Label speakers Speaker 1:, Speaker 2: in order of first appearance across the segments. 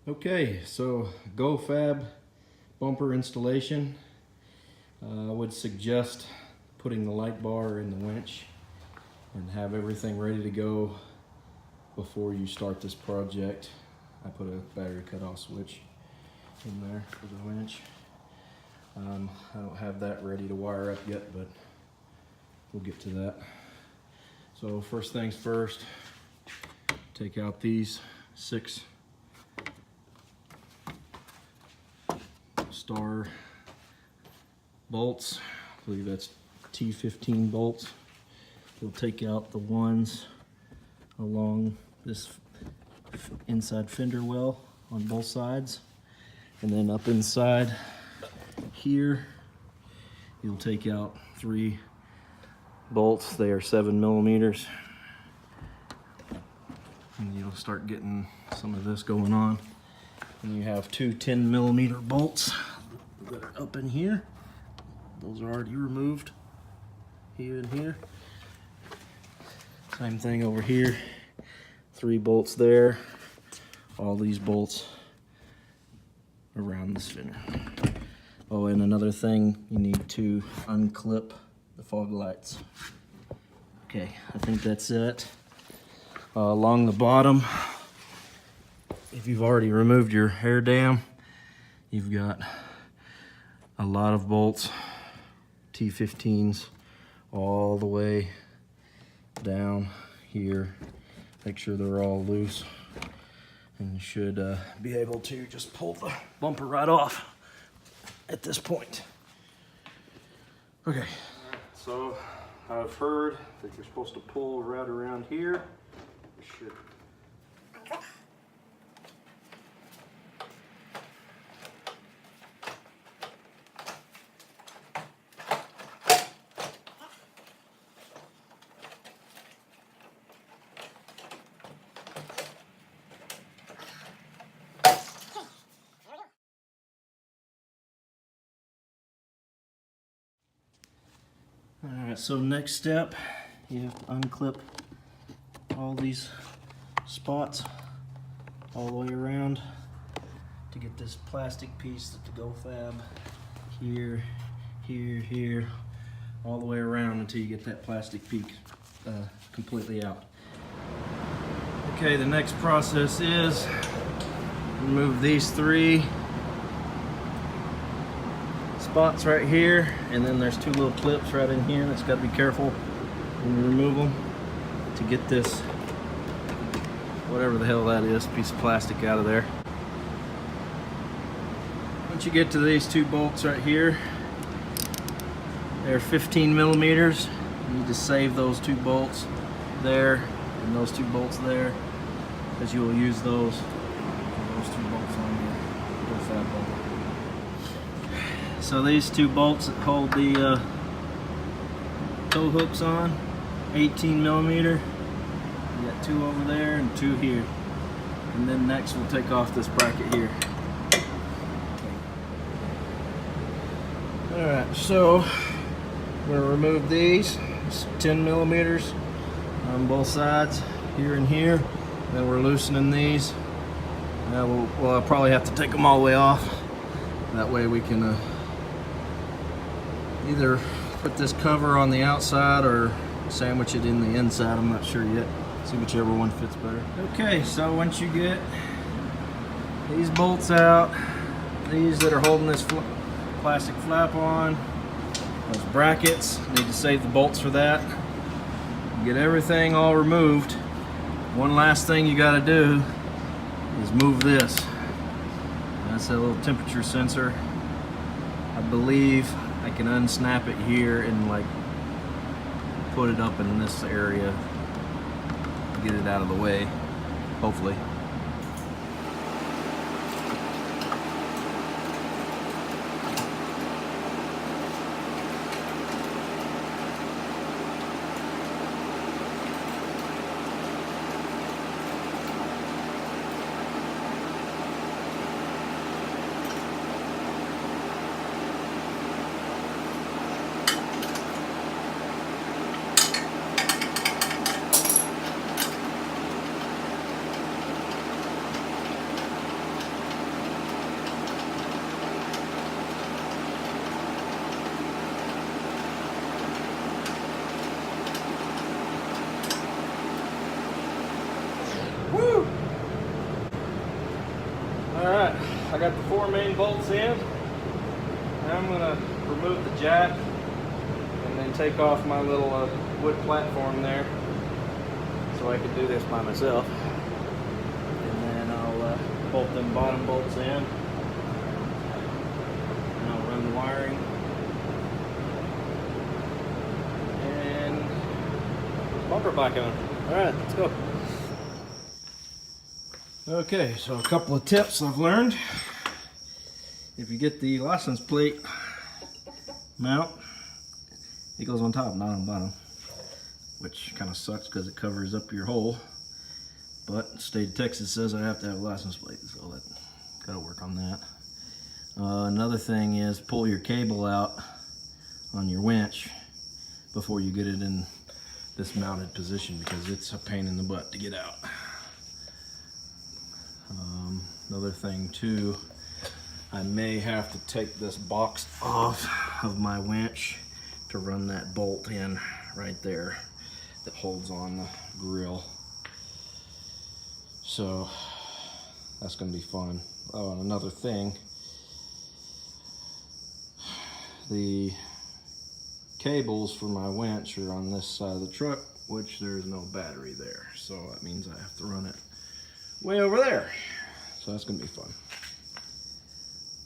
Speaker 1: Okay, so Gofab bumper installation. I would suggest putting the light bar in the winch and have everything ready to go before you start this project. I put a battery cutoff switch in there for the winch. I don't have that ready to wire up yet, but we'll get to that. So first things first, take out these 6 star bolts. I believe that's T15 bolts. We'll take out the ones along this inside fender well on both sides, and then up inside here you'll take out 3 bolts. They are 7mm, and you'll start getting some of this going on. And you have 2 10mm bolts that are up in here. Those are already removed, here and here. Same thing over here, 3 bolts there. All these bolts around this fender. Oh, and another thing, you need to unclip the fog lights. Okay, I think that's it. Along the bottom, if you've already removed your air dam, you've got a lot of bolts, T15s, all the way down here. Make sure they're all loose, and you should be able to just pull the bumper right off at this point. Okay, so I've heard that you're supposed to pull right around here. You should. Alright, so next step, you have to unclip all these spots all the way around to get this plastic piece that the Gofab here, here, all the way around until you get that plastic piece completely out. Okay, the next process is remove these 3 spots right here, and then there's 2 little clips right in here that's got to be careful when you remove them to get this, whatever the hell that is, piece of plastic out of there. Once you get to these 2 bolts right here, they're 15mm. You need to save those 2 bolts there and those 2 bolts there, because you will use those 2 bolts on your Gofab bolt. So these 2 bolts that hold the tow hooks on, 18mm. You got 2 over there and 2 here. And then next we'll take off this bracket here. Alright, so I'm going to remove these. It's 10mm on both sides, here and here. Then we're loosening these. Now I'll probably have to take them all the way off. That way we can either put this cover on the outside or sandwich it in the inside. I'm not sure yet. See whichever one fits better. Okay, so once you get these bolts out, these that are holding this plastic flap on, those brackets, need to save the bolts for that. Get everything all removed. One last thing you got to do is move this. That's a little temperature sensor. I believe I can unsnap it here and like put it up in this area, get it out of the way, hopefully. Alright, I got the 4 main bolts in. Now I'm going to remove the jack and then take off my little wood platform there so I can do this by myself. And then I'll bolt them bottom bolts in and I'll run the wiring and bumper back on. Alright, let's go. Okay, so a couple of tips I've learned. If you get the license plate mount, it goes on top, not on the bottom, which kind of sucks because it covers up your hole. But the state of Texas says I have to have a license plate, so that gotta work on that. Another thing is pull your cable out on your winch before you get it in this mounted position because it's a pain in the butt to get out. Another thing too, I may have to take this box off of my winch to run that bolt in right there that holds on the grill. So that's gonna be fun. Oh, and another thing, the cables for my winch are on this side of the truck, which there's no battery there. So that means I have to run it way over there. So that's gonna be fun.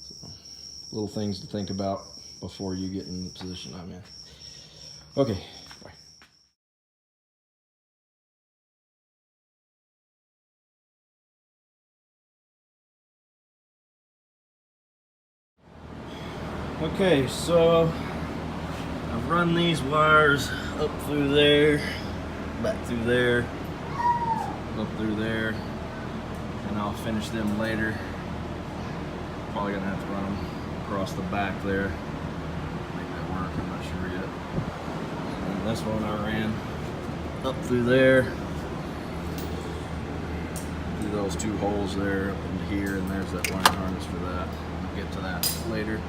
Speaker 1: So, little things to think about before you get in the position I'm in. Okay, bye. Okay, so I've run these wires up through there, back through there, up through there, and I'll finish them later. Probably gonna have to run them across the back there. Make that work, I'm not sure yet. And this one I ran up through there, through those 2 holes there, up into here, and there's that wire harness for that. I'll get to that later.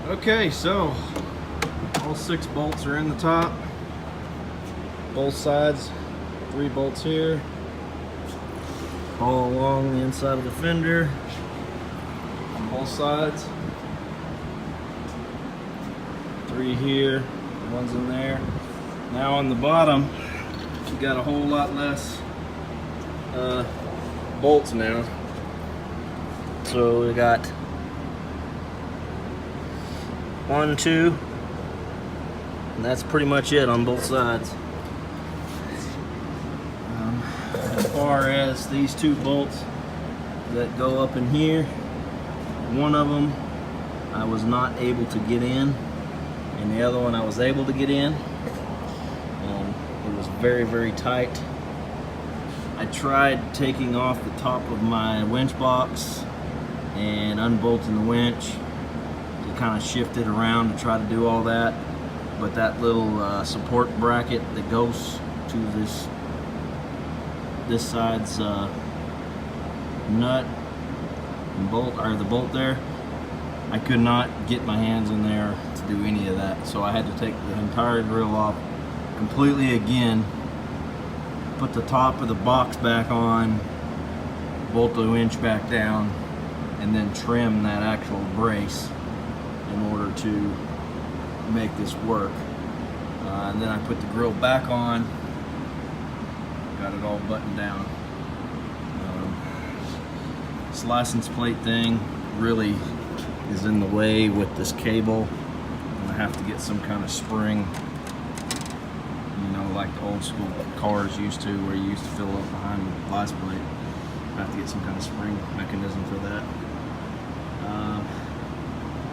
Speaker 1: Okay, so all 6 bolts are in the top, both sides, 3 bolts here, all along the inside of the fender, on both sides, 3 here, one's in there. Now on the bottom, you got a whole lot less bolts now. So we got 1, 2, and that's pretty much it on both sides. As far as these 2 bolts that go up in here, one of them I was not able to get in, and the other one I was able to get in. It was very, very tight. I tried taking off the top of my winch box and unbolting the winch. Kind of shifted around to try to do all that, but that little support bracket that goes to this side's nut and bolt, or the bolt there, I could not get my hands in there to do any of that, so I had to take the entire grill off completely again, put the top of the box back on, bolt the winch back down, and then trim that actual brace in order to make this work. And then I put the grill back on, got it all buttoned down. This license plate thing really is in the way with this cable. I have to get some kind of spring, you know, like the old school cars used to, where you used to fill up behind the license plate. I have to get some kind of spring mechanism for that.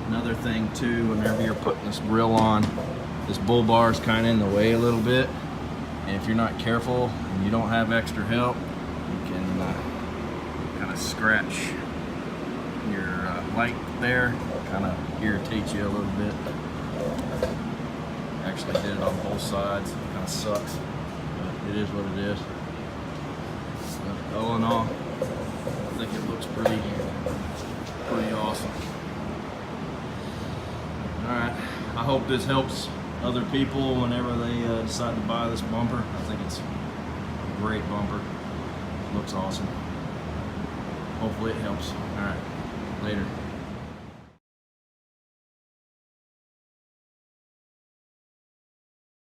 Speaker 1: Another thing too, whenever you're putting this grill on, this bull bar is kind of in the way a little bit, and if you're not careful and you don't have extra help, you can kind of scratch your light there, kind of irritate you a little bit. Actually did it on both sides, it kind of sucks, but it is what it is. But all in all, I think it looks pretty awesome. Alright, I hope this helps other people whenever they decide to buy this bumper. I think it's a great bumper. Looks awesome. Hopefully it helps. All right, later.